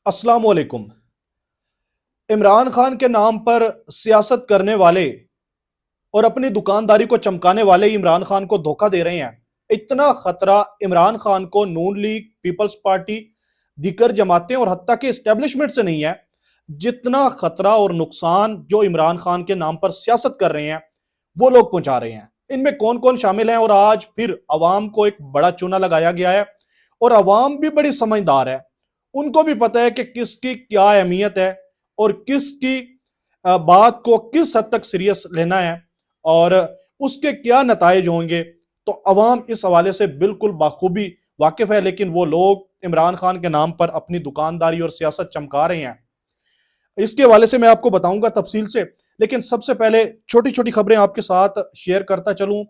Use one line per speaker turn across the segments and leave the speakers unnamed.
अस्सलाम वालेकुम। इमरान खान के नाम पर सियासत करने वाले और अपनी दुकानदारी को चमकाने वाले ही इमरान खान को धोखा दे रहे हैं। इतना खतरा इमरान खान को नून लीग, पीपल्स पार्टी, दीगर जमातें और हत्ता के एस्टेब्लिशमेंट से नहीं है, जितना खतरा और नुकसान जो इमरान खान के नाम पर सियासत कर रहे हैं वो लोग पहुंचा रहे हैं। इनमें कौन कौन शामिल हैं और आज फिर अवाम को एक बड़ा चूना लगाया गया है और अवाम भी बड़ी समझदार है। उनको भी पता है कि किसकी क्या अहमियत है और किसकी बात को किस हद तक सीरियस लेना है और उसके क्या नताइज होंगे। तो अवाम इस हवाले से बिल्कुल बाखूबी वाकिफ है, लेकिन वो लोग इमरान खान के नाम पर अपनी दुकानदारी और सियासत चमका रहे हैं। इसके हवाले से मैं आपको बताऊंगा तफसील से, लेकिन सबसे पहले छोटी छोटी खबरें आपके साथ शेयर करता चलूं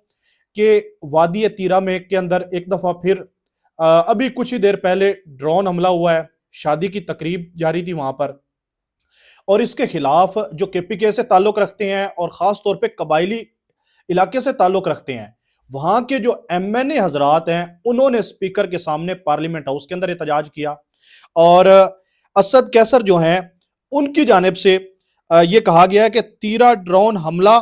कि वादी तीरा में के अंदर एक दफा फिर अभी कुछ ही देर पहले ड्रोन हमला हुआ है। शादी की तकरीब जारी थी वहां पर, और इसके खिलाफ जो केपीके से ताल्लुक रखते हैं और खास तौर पे कबायली इलाके से ताल्लुक रखते हैं, वहां के जो एमएनए हजरात हैं उन्होंने स्पीकर के सामने पार्लियामेंट हाउस के अंदर एहतजाज किया और असद कैसर जो हैं उनकी जानिब से ये कहा गया है कि तीरा ड्रोन हमला,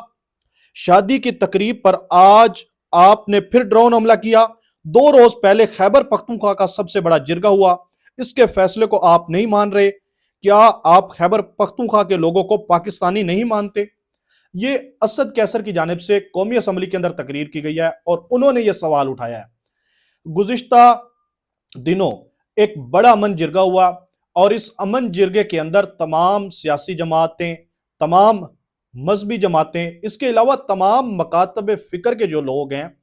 शादी की तकरीब पर आज आपने फिर ड्रोन हमला किया। 2 रोज पहले खैबर पख्तूनख्वा का सबसे बड़ा जिरगा हुआ, इसके फैसले को आप नहीं मान रहे। क्या आप खैबर पख्तूनख्वा के लोगों को पाकिस्तानी नहीं मानते? ये असद कैसर की जानिब से कौमी असम्बली के अंदर तकरीर की गई है और उन्होंने ये सवाल उठाया है। गुज़िश्ता दिनों एक बड़ा अमन जिरगा हुआ और इस अमन जिरगे के अंदर तमाम सियासी जमातें, तमाम मजहबी जमातें, इसके अलावा तमाम मकातब फिक्र के जो लोग हैं,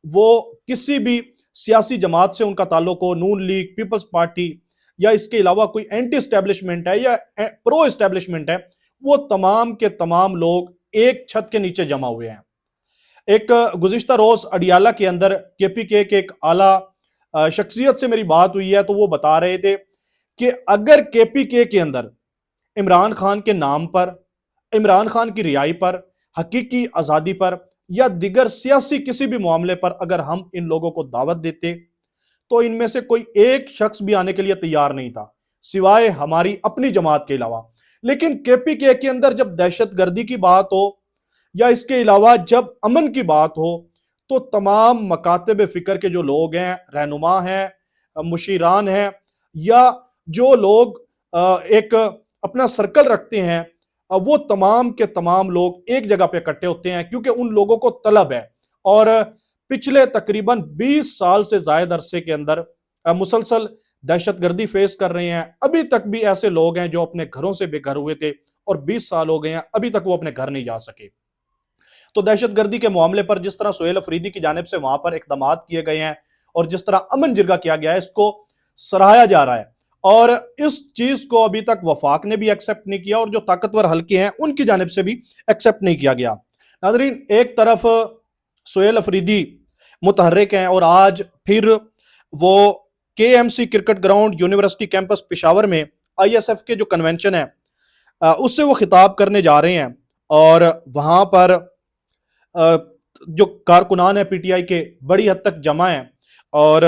वो किसी भी सियासी जमात से उनका ताल्लुक हो, नून लीग, पीपल्स पार्टी या इसके अलावा कोई एंटी एस्टेब्लिशमेंट है या प्रो एस्टेब्लिशमेंट है, वो तमाम के तमाम लोग एक छत के नीचे जमा हुए हैं। एक गुज़िश्ता रोज अडियाला के अंदर केपीके के एक आला शख्सियत से मेरी बात हुई है, तो वो बता रहे थे कि अगर केपीके के अंदर इमरान खान के नाम पर, इमरान खान की रिहाई पर, हकीकी आज़ादी पर या दिगर सियासी किसी भी मामले पर अगर हम इन लोगों को दावत देते तो इनमें से कोई एक शख्स भी आने के लिए तैयार नहीं था, सिवाय हमारी अपनी जमात के अलावा। लेकिन केपीके के अंदर जब दहशतगर्दी की बात हो या इसके अलावा जब अमन की बात हो, तो तमाम मकातब फिक्र के जो लोग हैं, रहनुमा हैं, मुशीरान हैं या जो लोग एक अपना सर्कल रखते हैं, वो तमाम के तमाम लोग एक जगह पे इकट्ठे होते हैं, क्योंकि उन लोगों को तलब है। और पिछले तकरीबन 20 साल से ज्यादा अरसे के अंदर मुसलसल दहशतगर्दी फेस कर रहे हैं। अभी तक भी ऐसे लोग हैं जो अपने घरों से बेघर हुए थे और 20 साल हो गए हैं, अभी तक वो अपने घर नहीं जा सके। तो दहशतगर्दी के मामले पर जिस तरह सुहेल अफरीदी की जानिब से वहां पर इकदाम किए गए हैं और जिस तरह अमन जिरगा किया गया है, इसको सराहाया जा रहा है और इस चीज को अभी तक वफाक ने भी एक्सेप्ट नहीं किया और जो ताकतवर हल्के हैं उनकी जानिब से भी एक्सेप्ट नहीं किया गया। नाज़रीन, एक तरफ सुहेल अफरीदी मुतहर्रिक हैं और आज फिर वो KMC cricket ground university campus Peshawar में आईएसएफ के जो कन्वेंशन है उससे वो खिताब करने जा रहे हैं और वहां पर जो कारकुनान है पीटीआई के बड़ी हद तक जमा है और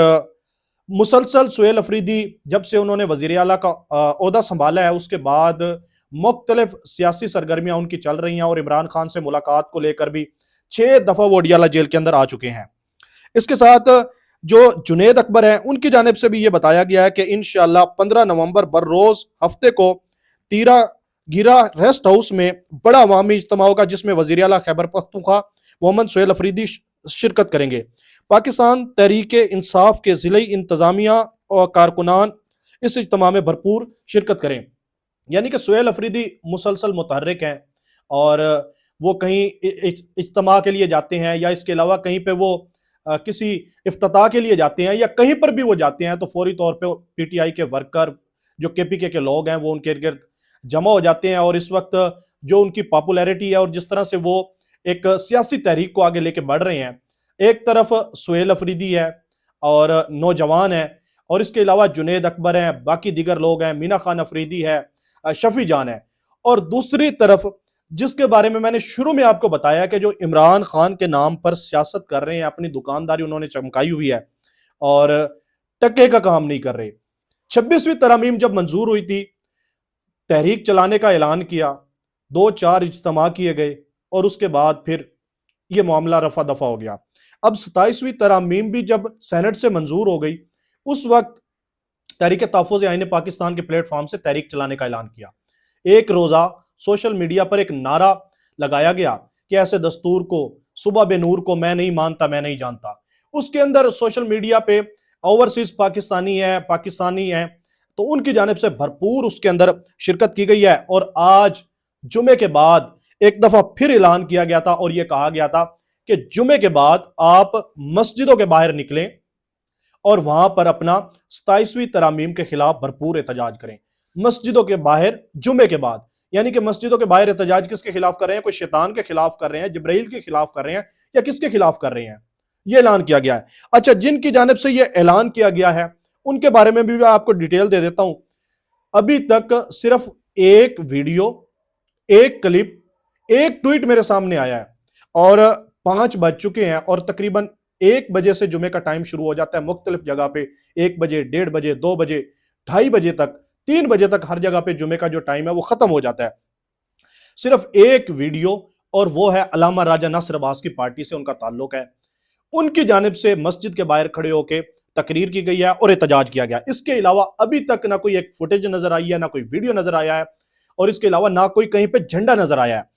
मुसलसल सुहेल अफरीदी जब से उन्होंने वजीर आला का ओहदा संभाला है उसके बाद मुख्तलिफ सियासी सरगर्मियां उनकी चल रही हैं और इमरान खान से मुलाकात को लेकर भी 6 दफा वो अडियाला जेल के अंदर आ चुके हैं। इसके साथ जो जुनेद अकबर हैं उनकी जानिब से भी ये बताया गया है कि इंशाअल्लाह 15 नवंबर बर रोज हफ्ते को तीरा गिरा रेस्ट हाउस में बड़ा अवामी इज्तिमा होगा, जिसमें वजीर आला खैबर पख्तूनख्वा मोहम्मद सुहेल अफरीदी शिरकत करेंगे। पाकिस्तान तहरीक इंसाफ के जिले इंतजामिया और कारकुनान इस इज्तिमा में भरपूर शिरकत करें। यानी कि सुहेल अफरीदी मुसलसल मुतहर्रिक हैं और वो कहीं इज्तिमा के लिए जाते हैं या इसके अलावा कहीं पे वो किसी इफ्तिताह के लिए जाते हैं या कहीं पर भी वो जाते हैं तो फौरी तौर पे पीटीआई के वर्कर जो केपीके के लोग हैं वो उनके गिर्द जमा हो जाते हैं। और इस वक्त जो उनकी पॉपुलैरिटी है और जिस तरह से वो एक सियासी तहरीक को आगे लेके बढ़ रहे हैं, एक तरफ सुहेल अफरीदी है और नौजवान है और इसके अलावा जुनेद अकबर हैं, बाकी दीगर लोग हैं, मीना खान अफरीदी है, शफी जान है, और दूसरी तरफ जिसके बारे में मैंने शुरू में आपको बताया कि जो इमरान खान के नाम पर सियासत कर रहे हैं, अपनी दुकानदारी उन्होंने चमकाई हुई है और टके का काम नहीं कर रहे। 26वीं तरमीम जब मंजूर हुई थी, तहरीक चलाने का ऐलान किया, 2-4 इज्तिमा किए गए और उसके बाद फिर ये मामला रफा दफा हो गया। अब 27वीं तरमीम भी जब सेनेट से मंजूर हो गई, उस वक्त तहरीक तहफ़्फ़ुज़ आईन पाकिस्तान के प्लेटफॉर्म से तहरीक चलाने का ऐलान किया। एक रोज़ा सोशल मीडिया पर एक नारा लगाया गया कि ऐसे दस्तूर को, सुबह बेनूर को मैं नहीं मानता, मैं नहीं जानता। उसके अंदर सोशल मीडिया पे ओवरसीज पाकिस्तानी हैं, तो उनकी जानिब से भरपूर उसके अंदर शिरकत की गई है। और आज जुमे के बाद एक दफ़ा फिर ऐलान किया गया था और यह कहा गया था कि जुमे के बाद आप मस्जिदों के बाहर निकलें और वहां पर अपना 27वीं तरमीम के खिलाफ भरपूर एहतजाज करें। मस्जिदों के बाहर जुमे के बाद, यानी कि मस्जिदों के बाहर एहतजाज किसके खिलाफ कर रहे हैं? कोई शैतान के खिलाफ कर रहे हैं, जिब्राइल के खिलाफ कर रहे हैं, या किसके खिलाफ कर रहे हैं? यह ऐलान किया गया है। अच्छा, जिनकी जानिब से यह ऐलान किया गया है उनके बारे में भी मैं आपको डिटेल दे देता हूं। अभी तक सिर्फ एक वीडियो, एक क्लिप, एक ट्वीट मेरे सामने आया है और 5 बज चुके हैं और तकरीबन 1 बजे से जुमे का टाइम शुरू हो जाता है मुख्तलिफ जगह पे। 1 बजे, 1:30 बजे, 2 बजे, 2:30 बजे तक, 3 बजे तक हर जगह पे जुमे का जो टाइम है वो खत्म हो जाता है। सिर्फ एक वीडियो, और वो है अल्लामा राजा नासिर अब्बास की पार्टी से उनका ताल्लुक है। उनकी जानिब से मस्जिद के बाहर खड़े होकर तकरीर की गई है और एहतजाज किया गया। इसके अलावा अभी तक ना कोई एक फुटेज नजर आई है, ना कोई वीडियो नजर आया है, और इसके अलावा ना कोई कहीं पे झंडा नजर आया है।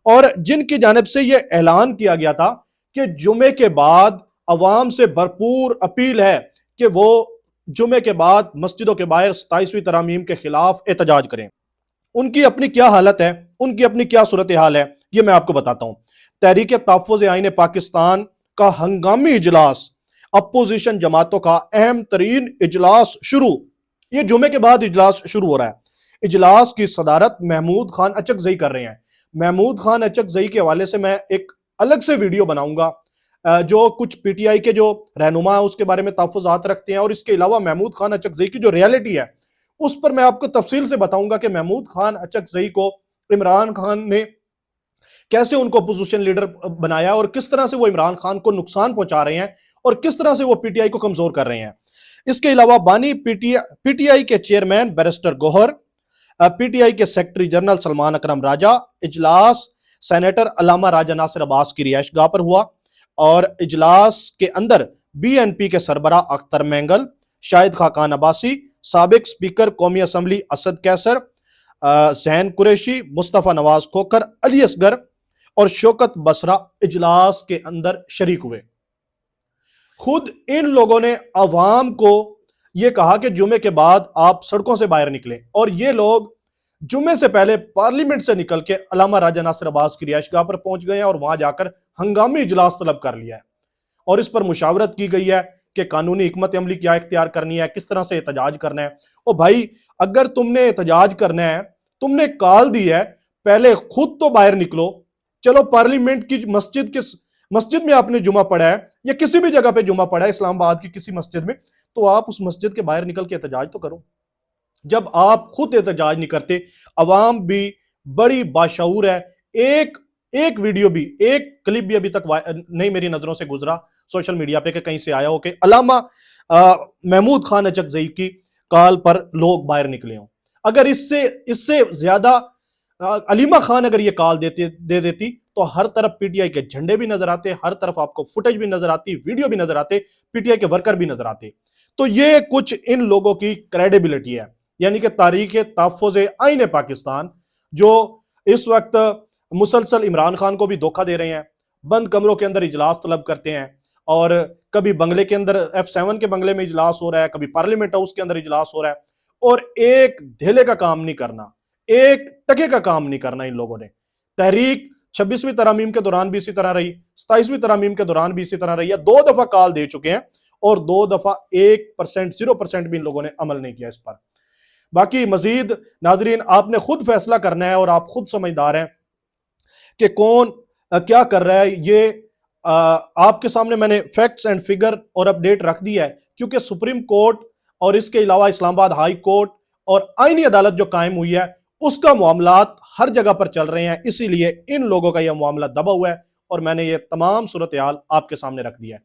और जिनकी जानिब से यह ऐलान किया गया था कि जुमे के बाद अवाम से भरपूर अपील है कि वो जुमे के बाद मस्जिदों के बाहर 27वीं तरमीम के खिलाफ एहतजाज करें। उनकी अपनी क्या हालत है, उनकी अपनी क्या सूरत हाल है, ये मैं आपको बताता हूं। तहरीक तहफ़्फ़ुज़ आईन पाकिस्तान का हंगामी इजलास, अपोजिशन जमातों का अहम तरीन इजलास शुरू, ये जुमे के बाद इजलास शुरू हो रहा है। इजलास की सदारत महमूद खान अचकज़ई कर रहे हैं। महमूद खान अचकज़ई के हवाले से मैं एक अलग से वीडियो बनाऊंगा, जो कुछ पीटीआई के जो रहनुमा है उसके बारे में तहफ़्फ़ुज़ात रखते हैं, और इसके अलावा महमूद खान अचकज़ई की जो रियलिटी है उस पर मैं आपको तफसील से बताऊंगा कि महमूद खान अचकज़ई को इमरान खान ने कैसे उनको अपोजिशन लीडर बनाया और किस तरह से वो इमरान खान को नुकसान पहुंचा रहे हैं और किस तरह से वो पीटीआई को कमजोर कर रहे हैं। इसके अलावा बानी पीटीआई के चेयरमैन बैरिस्टर गौहर, पीटीआई के सेक्रेटरी जनरल सलमान अकरम राजा, इजलास सेनेटर अल्लामा राजा नासिर अब्बास की रिहाइशगाह पर हुआ, और इजलास के अंदर बीएनपी के सरबरा अख्तर मैंगल, शाहिद खाकान अब्बासी, साबिक स्पीकर कौमी असम्बली असद कैसर, जैन कुरैशी, मुस्तफ़ा नवाज खोखर, अली असगर और शौकत बसरा इजलास के अंदर शरीक हुए। खुद इन लोगों ने अवाम को यह कहा कि जुमे के बाद आप सड़कों से बाहर निकलें, और ये लोग जुमे से पहले पार्लियामेंट से निकल के अल्लामा राजा नासिर अब्बास की रिहाइशगाह पर पहुंच गए हैं और वहां जाकर हंगामी इजलास तलब कर लिया है। और इस पर मुशावरत की गई है कि कानूनी हिकमत अमली क्या इख्तियार करनी है, किस तरह से एहतजाज करना है। ओ भाई, अगर तुमने एहतजाज करना है, तुमने कॉल दी है, पहले खुद तो बाहर निकलो। चलो, पार्लियामेंट की मस्जिद में आपने जुमा पढ़ा है या किसी भी जगह पे जुमा पढ़ा है, इस्लामाबाद की किसी मस्जिद में, तो आप उस मस्जिद के बाहर निकल के एहतजाज तो करो। जब आप खुद एहतजाज नहीं करते, अवाम भी बड़ी बाशऊर है। एक वीडियो भी, एक क्लिप भी अभी तक नहीं मेरी नजरों से गुजरा सोशल मीडिया पे कि कहीं से आया हो कि अल्लामा महमूद खान अचकज़ई की कॉल पर लोग बाहर निकले हों। अगर इससे ज्यादा अलीमा खान अगर ये कॉल दे देती तो हर तरफ पीटीआई के झंडे भी नजर आते, हर तरफ आपको फुटेज भी नजर आती, वीडियो भी नजर आते, पीटीआई के वर्कर भी नजर आते। तो ये कुछ इन लोगों की क्रेडिबिलिटी है, यानी कि तहरीक तहफ़्फ़ुज़ आईन पाकिस्तान जो इस वक्त मुसलसल इमरान खान को भी धोखा दे रहे हैं, बंद कमरों के अंदर इजलास तलब करते हैं, और कभी बंगले के अंदर F7 के बंगले में इजलास हो रहा है, कभी पार्लियामेंट हाउस के अंदर इजलास हो रहा है, और एक धेले का काम नहीं करना, एक टके का काम नहीं करना इन लोगों ने। तहरीक 26वीं तरमीम के दौरान भी इसी तरह रही, 27वीं तरमीम के दौरान भी इसी तरह रही है। 2 दफा कॉल दे चुके हैं और 2 दफा 1%, 0% भी इन लोगों ने अमल नहीं किया इस पर। बाकी मजीद नाजरीन आपने खुद फैसला करना है और आप खुद समझदार हैं कि कौन क्या कर रहा है। ये आपके सामने मैंने फैक्ट्स एंड फिगर और अपडेट रख दिया है, क्योंकि सुप्रीम कोर्ट और इसके अलावा इस्लामाबाद हाई कोर्ट और आईनी अदालत जो कायम हुई है उसका मामलात हर जगह पर चल रहे हैं, इसीलिए इन लोगों का यह मामला दबा हुआ है और मैंने ये तमाम सूरत हाल आपके सामने रख दिया है।